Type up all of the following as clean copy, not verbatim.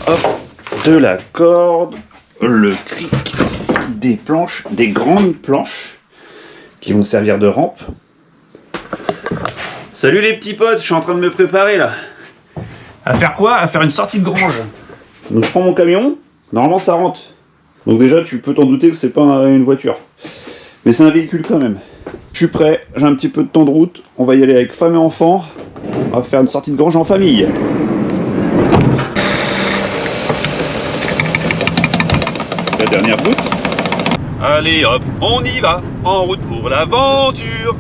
Hop, de la corde, le cric, des planches, des grandes planches qui vont servir de rampe. Salut les petits potes, je suis en train de me préparer là. À faire quoi? À faire une sortie de grange. Donc je prends mon camion, normalement ça rentre. Donc déjà tu peux t'en douter que c'est pas une voiture. Mais c'est un véhicule quand même. Je suis prêt, j'ai un petit peu de temps de route. On va y aller avec femme et enfants. On va faire une sortie de grange en famille. La dernière route. Allez hop, on y va, en route pour l'aventure.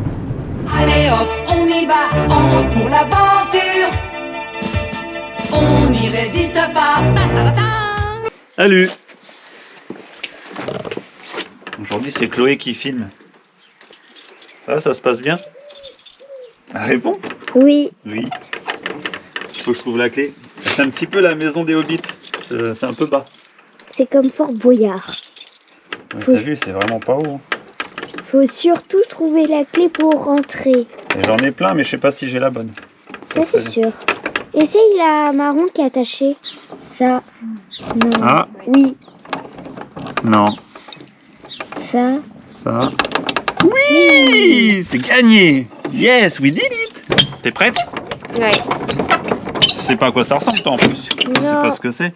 Allez hop, on y va, en route pour l'aventure. On n'y résiste pas. Salut. Aujourd'hui c'est Chloé qui filme. Ça se passe bien? Réponds. Oui. Oui. Faut que je trouve la clé. C'est un petit peu la maison des hobbits. C'est un peu bas. C'est comme Fort Boyard. Ouais, t'as vu, c'est vraiment pas haut. Faut surtout trouver la clé pour rentrer. Et j'en ai plein, mais je sais pas si j'ai la bonne. Ça c'est sûr. Essaye la marron qui est attachée. Ça. Non. Ah. Oui. Non. Ça. Ça. Oui, c'est gagné. Yes, we did it. T'es prête? Ouais. Tu sais pas à quoi ça ressemble toi en plus. Tu sais Non. pas ce que c'est.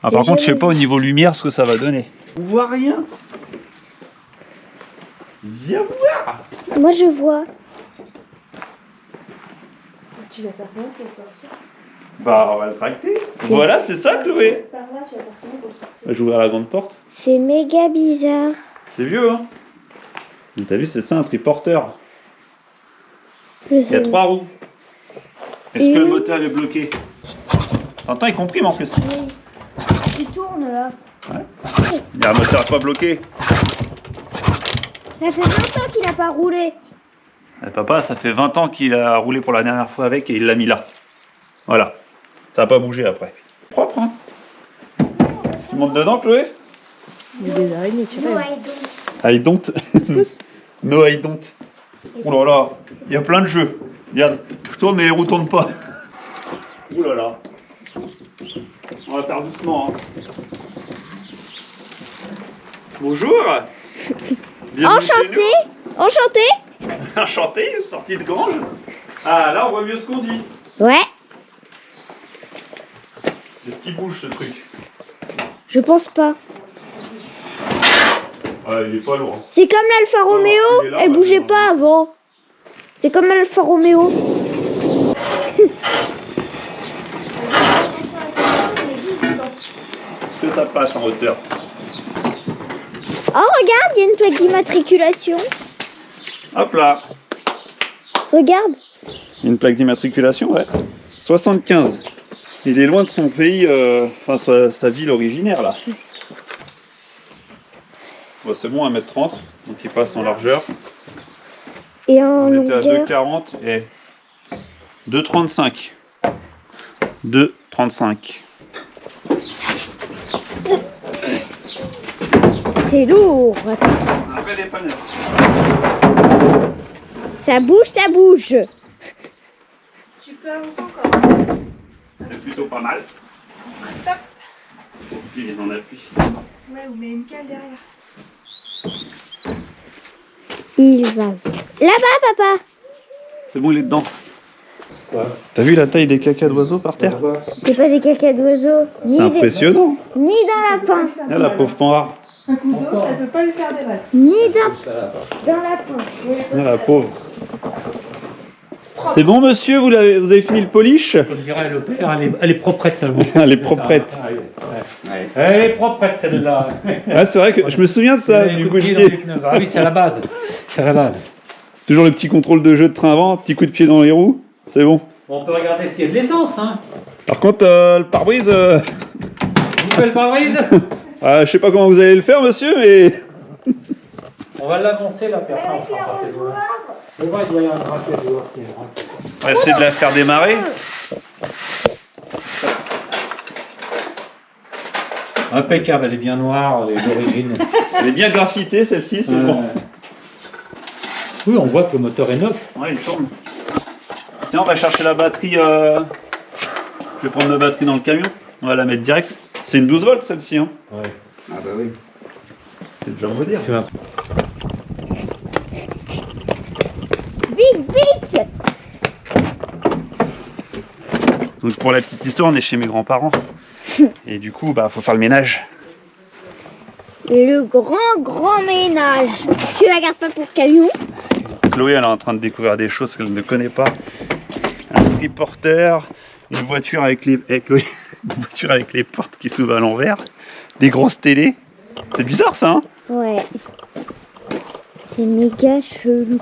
Ah, par contre, je sais pas au niveau lumière ce que ça va donner. On voit rien. Viens voir. Moi je vois. Tu vas faire comment pour sortir? Bah, on va le tracter. Voilà, c'est ça, Chloé. Par là, tu vas faire comment pour sortir? Je vais ouvrir la grande porte. C'est méga bizarre. C'est vieux, hein. Mais t'as vu, c'est ça un triporteur. Je Il y a sais. 3 roues. Est-ce que le moteur est bloqué? T'entends, il comprime en plus. Il tourne là. Il y a un moteur pas bloqué. Ça fait longtemps qu'il n'a pas roulé. Papa, ça fait 20 ans qu'il a roulé pour la dernière fois avec et il l'a mis là. Voilà. Ça n'a pas bougé après. Propre, hein. Tu montes dedans, Chloé? Il y a des araignées, tu vois. I don't. No, I don't. Oh là là, il y a plein de jeux. Regarde, je tourne mais les roues tournent pas. Oh là là. On va faire doucement. Hein. Bonjour. Bienvenue chez Enchanté. Enchanté. nous. Enchanté, sortie de grange. Ah là on voit mieux ce qu'on dit. Ouais. Est-ce qu'il bouge ce truc? Je pense pas. Ah il est pas lourd. C'est comme l'Alfa il est Romeo. là, Elle ouais, bougeait ouais. pas avant. C'est comme l'Alfa Romeo. Est-ce que ça passe en hauteur? Oh regarde, il y a une plaque d'immatriculation. Hop là. Regarde. Une plaque d'immatriculation, ouais. 75. Il est loin de son pays, enfin sa ville originaire là. Bon, c'est bon, 1m30, donc il passe en largeur. Et en On était à longueur. 2,40 et 2,35. 2,35. C'est lourd. Un vrai dépanneur. Ça bouge, ça bouge. Tu peux avancer encore. C'est plutôt pas mal. Top. Il est en appui. Ouais, ou met une cale derrière. Il va là-bas, papa. C'est bon, il est dedans. T'as vu la taille des caca d'oiseaux par terre? C'est pas des caca d'oiseaux. C'est impressionnant. Ni d'un lapin. Ah, la pauvre panhard. Un coup d'eau, ça ne peut pas lui faire des mal. Ni d'un lapin. Ah, la pauvre. C'est bon, monsieur, vous avez fini le polish? On dirait le père, elle est proprette. Elle est proprette. Elle est proprette celle-là. Ah, c'est vrai que je me souviens de ça, du coup de pied. Ah oui, c'est la base. C'est la base. C'est toujours le petit contrôle de jeu de train avant, petit coup de pied dans les roues, c'est bon. On peut regarder s'il y a de l'essence. Hein. Par contre, le pare-brise, Vous faites le pare-brise. je sais pas comment vous allez le faire, monsieur, mais... On va l'avancer là, puis après on fera passer le doigt. Je vois, il doit y avoir un braquet de doigt. On va essayer de la faire démarrer. Impeccable, elle est bien noire, elle est d'origine. Elle est bien graffitée, celle-ci, c'est bon. Oui, on voit que le moteur est neuf. Ouais, il tourne. Tiens, on va chercher la batterie. Je vais prendre ma batterie dans le camion. On va la mettre direct. C'est une 12 volts celle-ci. Hein. Ouais. Ah bah oui. C'est déjà me dire. Tu vas- Vite, vite! Donc pour la petite histoire, on est chez mes grands-parents. Et du coup, bah faut faire le ménage. Le grand ménage. Tu la gardes pas pour camion? Chloé, elle est en train de découvrir des choses qu'elle ne connaît pas. Un triporteur, une voiture avec les, Chloé, une voiture avec les portes qui s'ouvrent à l'envers, des grosses télés. C'est bizarre ça, hein? Ouais. C'est méga chelou.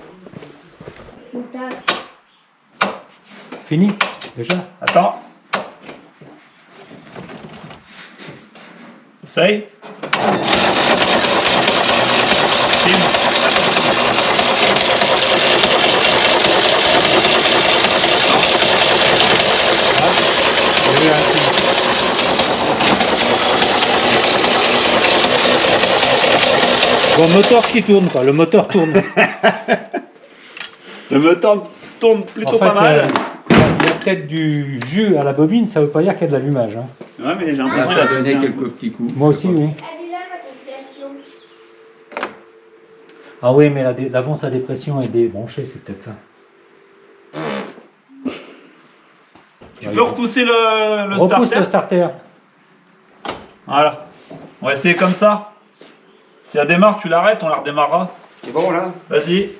Fini déjà? Attends. Essaye. Filme. Bon, moteur qui tourne quoi, le moteur tourne. Le moteur tourne plutôt En fait, pas mal. Il y a peut-être du jus à la bobine, ça veut pas dire qu'il y a de l'allumage. Hein. Ouais, mais j'ai Là, l'impression ça a qu'il y a donné un- quelques petits coups. Moi aussi, oui. Elle est là, ma constellation. Ah oui, mais l'avance à dépression est débranchée, c'est peut-être ça. Tu peux repousser le Repousse starter. le starter. Voilà. On va essayer comme ça. Si elle démarre, tu l'arrêtes, on la redémarrera. C'est bon là? Vas-y.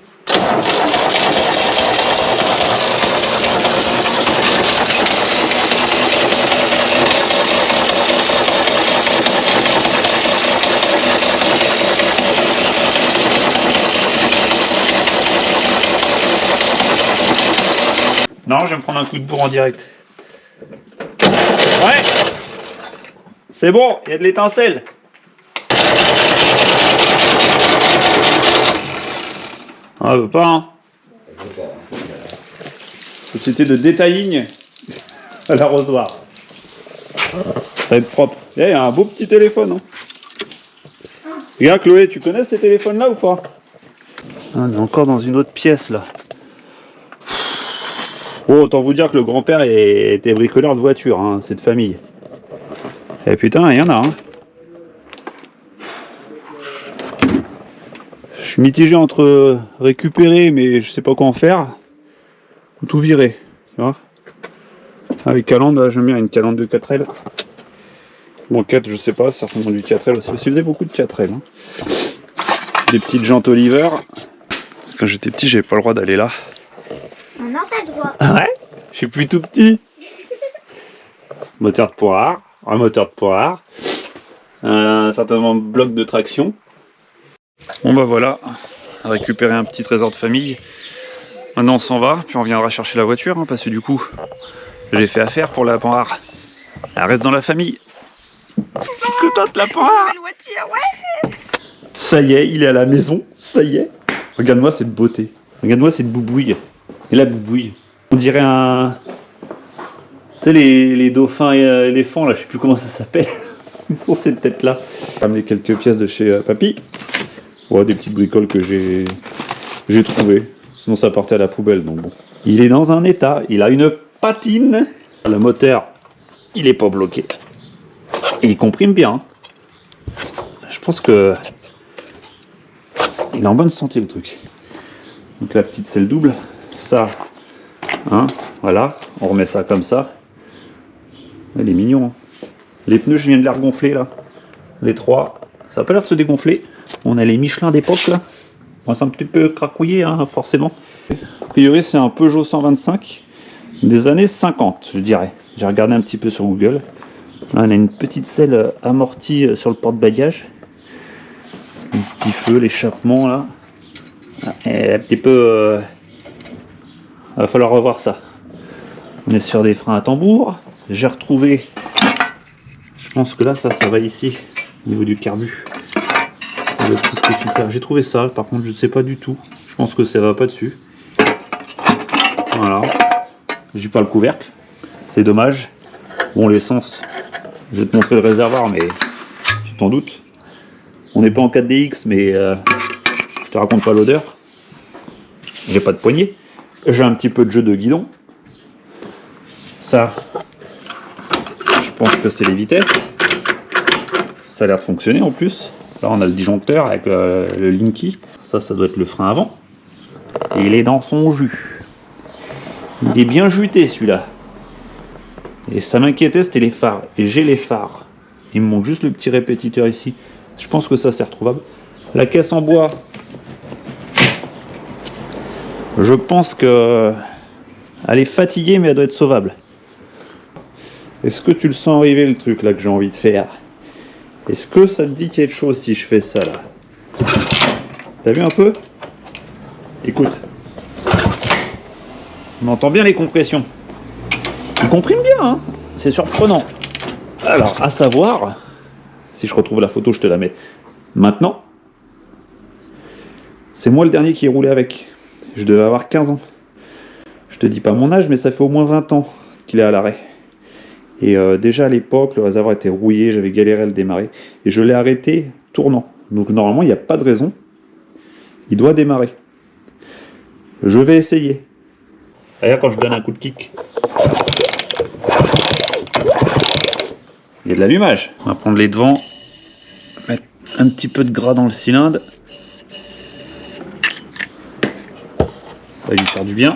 Non, je vais me prendre un coup de bourre en direct. Ouais. C'est bon, il y a de l'étincelle. Ah, veut pas, hein. Société de detailing à l'arrosoir. Ça va être propre. Eh, il y a un beau petit téléphone, hein. Regarde, Chloé, tu connais ces téléphones-là ou pas? Ah, on est encore dans une autre pièce, là. Oh, autant vous dire que le grand-père était bricoleur de voiture, hein, c'est de famille. Et putain, il y en a, hein. Je suis mitigé entre récupérer, mais je sais pas quoi en faire, ou tout virer. Tu vois? Ah, les calendes, là, j'aime bien une calandre de 4L. Bon, 4, je sais pas, certainement du 4L aussi. Parce que faisait beaucoup de 4L. Hein. Des petites jantes Oliver. Quand j'étais petit, j'avais pas le droit d'aller là. Maintenant, t'as le droit. Ouais, je suis plus tout petit. Moteur de poire, un moteur de poire, un certain bloc de traction. Bon bah voilà, on a récupéré un petit trésor de famille. Maintenant on s'en va, puis on reviendra chercher la voiture, hein, parce que du coup, j'ai fait affaire pour la panhard. Elle reste dans la famille. Je suis contente, la panhard. Ça y est, il est à la maison, ça y est. Regarde-moi cette beauté, regarde-moi cette boubouille. Et la boubouille, on dirait un... Tu sais les dauphins et éléphants là, je sais plus comment ça s'appelle. Ils sont ces têtes là. J'ai ramené quelques pièces de chez Papy. Ouais, des petites bricoles que j'ai trouvées. Sinon ça partait à la poubelle, donc bon. Il est dans un état, il a une patine. Le moteur, il est pas bloqué. Et il comprime bien. Je pense que... il est en bonne santé le truc. Donc la petite selle double. Ça, hein, voilà, on remet ça comme ça. Il est mignon. Hein. Les pneus, je viens de les regonfler là. Les trois, ça a pas l'air de se dégonfler. On a les Michelin d'époque là. Bon, c'est un petit peu cracouillé, hein, forcément. A priori, c'est un Peugeot 125 des années 50, je dirais. J'ai regardé un petit peu sur Google. Là, on a une petite selle amortie sur le porte-bagages. Un petit feu, l'échappement là. Et un petit peu... va falloir revoir ça. On est sur des freins à tambour. J'ai retrouvé... Je pense que là, ça va ici. Au niveau du carbu. Ça doit être tout ce qui est filtré. J'ai trouvé ça. Par contre, je ne sais pas du tout. Je pense que ça va pas dessus. Voilà. J'ai pas le couvercle. C'est dommage. Bon, l'essence. Je vais te montrer le réservoir, mais tu t'en doutes. On n'est pas en 4DX, mais je te raconte pas l'odeur. J'ai pas de poignée. J'ai un petit peu de jeu de guidon. Ça, je pense que c'est les vitesses. Ça a l'air de fonctionner en plus. Là on a le disjoncteur avec le Linky. Ça doit être le frein avant. Et il est dans son jus. Il est bien juté celui-là. Et ça m'inquiétait, c'était les phares. Et j'ai les phares. Il me manque juste le petit répétiteur ici. Je pense que ça c'est retrouvable. La caisse en bois. Je pense que elle est fatiguée mais elle doit être sauvable. Est-ce que tu le sens arriver le truc là que j'ai envie de faire? Est-ce que ça te dit quelque chose si je fais ça là? T'as vu un peu? Écoute. On entend bien les compressions. Il comprime bien, hein? C'est surprenant. Alors, à savoir, si je retrouve la photo, je te la mets maintenant. C'est moi le dernier qui est roulé avec. Je devais avoir 15 ans. Je te dis pas mon âge, mais ça fait au moins 20 ans qu'il est à l'arrêt. Et déjà à l'époque, le réservoir était rouillé, j'avais galéré à le démarrer. Et je l'ai arrêté tournant. Donc normalement, il n'y a pas de raison. Il doit démarrer. Je vais essayer. D'ailleurs, quand je donne un coup de kick, il y a de l'allumage. On va prendre les devants, mettre un petit peu de gras dans le cylindre. Ça va lui faire du bien.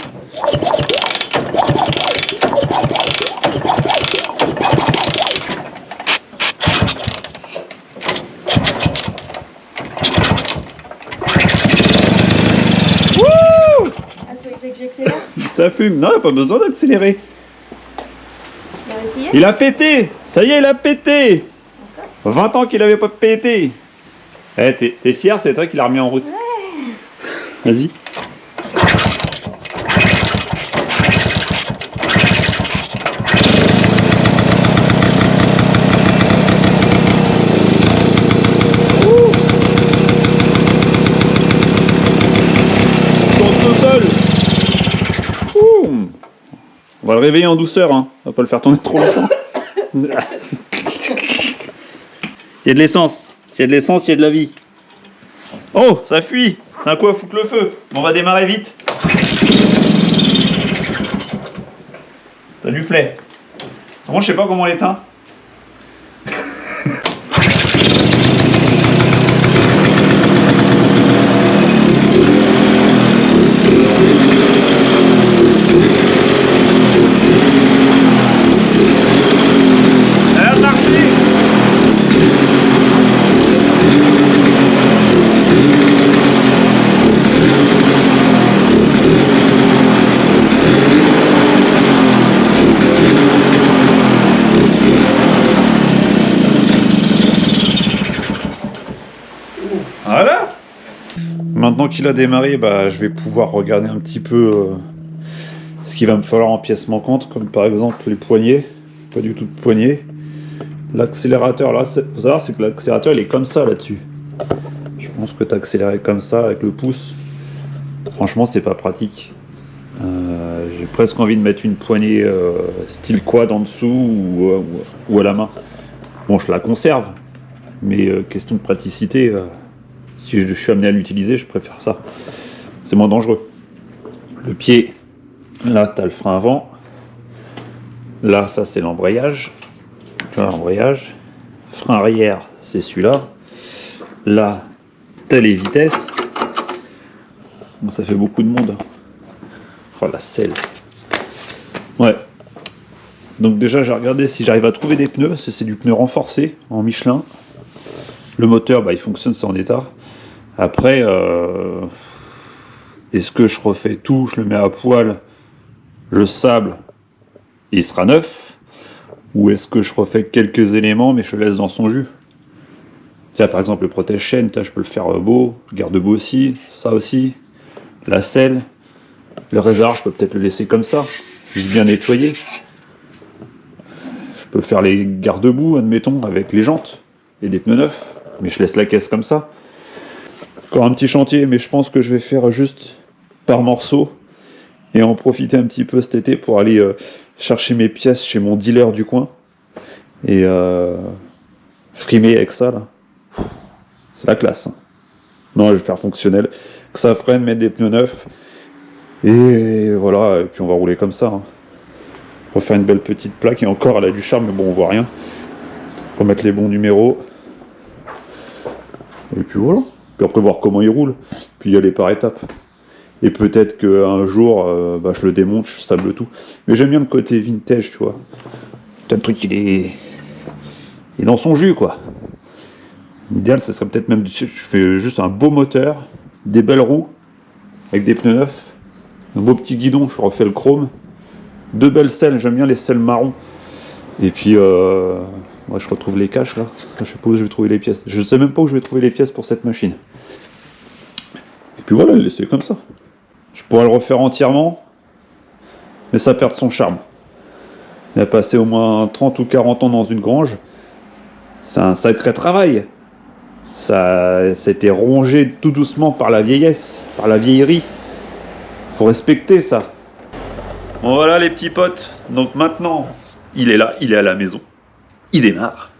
Ça fume. Non, pas besoin d'accélérer. Il a pété. Ça y est, il a pété. 20 ans qu'il avait pas pété. Eh, t'es fier, c'est toi qui l'as remis en route. Ouais. Vas-y. On va le réveiller en douceur, hein. On va pas le faire tourner trop longtemps. Il y a de l'essence. Il y a de l'essence, il y a de la vie. Oh, ça fuit. D'un coup, à foutre le feu. On va démarrer vite. Ça lui plaît. Moi, je sais pas comment on l'éteint. Voilà. Maintenant qu'il a démarré, bah, je vais pouvoir regarder un petit peu ce qu'il va me falloir en pièces manquantes, comme par exemple les poignées, pas du tout de poignées. L'accélérateur, là, faut savoir, c'est que l'accélérateur il est comme ça là-dessus. Je pense que tu as accéléré comme ça avec le pouce. Franchement, c'est pas pratique. J'ai presque envie de mettre une poignée style quad en dessous ou à la main. Bon, je la conserve, mais question de praticité. Si je suis amené à l'utiliser, je préfère ça. C'est moins dangereux. Le pied, là, tu as le frein avant. Là, ça, c'est l'embrayage. Tu vois, l'embrayage. Frein arrière, c'est celui-là. Là, tu as les vitesses. Bon, ça fait beaucoup de monde. Oh, la selle. Ouais. Donc déjà, j'ai regardé si j'arrive à trouver des pneus. C'est du pneu renforcé en Michelin. Le moteur, bah, il fonctionne, c'est en état. Après, est-ce que je refais tout, je le mets à poil, le sable, et il sera neuf? Ou est-ce que je refais quelques éléments, mais je le laisse dans son jus? Tiens, par exemple, le protège-chaîne, je peux le faire beau, le garde-boue aussi, ça aussi, la selle, le réservoir, je peux peut-être le laisser comme ça, juste bien nettoyé. Je peux faire les garde-boue, admettons, avec les jantes et des pneus neufs, mais je laisse la caisse comme ça. Encore un petit chantier, mais je pense que je vais faire juste par morceaux et en profiter un petit peu cet été pour aller chercher mes pièces chez mon dealer du coin et frimer avec ça là. C'est la classe. Hein. Non, je vais faire fonctionnel, que ça freine, mettre des pneus neufs et voilà, et puis on va rouler comme ça. Hein. Refaire une belle petite plaque, et encore elle a du charme, mais bon on voit rien. Remettre les bons numéros. Et puis voilà. Puis après voir comment il roule. Puis y aller par étapes. Et peut-être qu'un jour, je le démonte, je sable tout. Mais j'aime bien le côté vintage, tu vois. Putain, le truc il est dans son jus quoi. L'idéal ça serait peut-être même, je fais juste un beau moteur, des belles roues, avec des pneus neufs, un beau petit guidon, je refais le chrome. 2 belles selles, j'aime bien les selles marron. Et puis, moi je retrouve les caches là. Je sais pas où je vais trouver les pièces. Je sais même pas où je vais trouver les pièces pour cette machine. Et puis voilà, laisser comme ça. Je pourrais le refaire entièrement, mais ça perd son charme. Il a passé au moins 30 ou 40 ans dans une grange. C'est un sacré travail. Ça a été rongé tout doucement par la vieillesse, par la vieillerie. Faut respecter ça. Bon voilà les petits potes, donc maintenant il est là, il est à la maison, il démarre.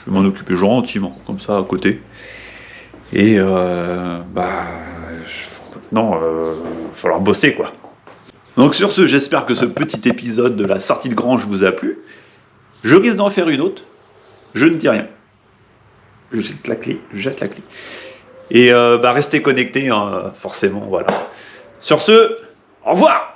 Je vais m'en occuper gentiment, comme ça à côté. Et maintenant il va falloir bosser quoi. Donc sur ce, j'espère que ce petit épisode de la sortie de grange vous a plu. Je risque d'en faire une autre, je ne dis rien. Je jette la clé, Et restez connectés, hein, forcément, voilà. Sur ce, au revoir!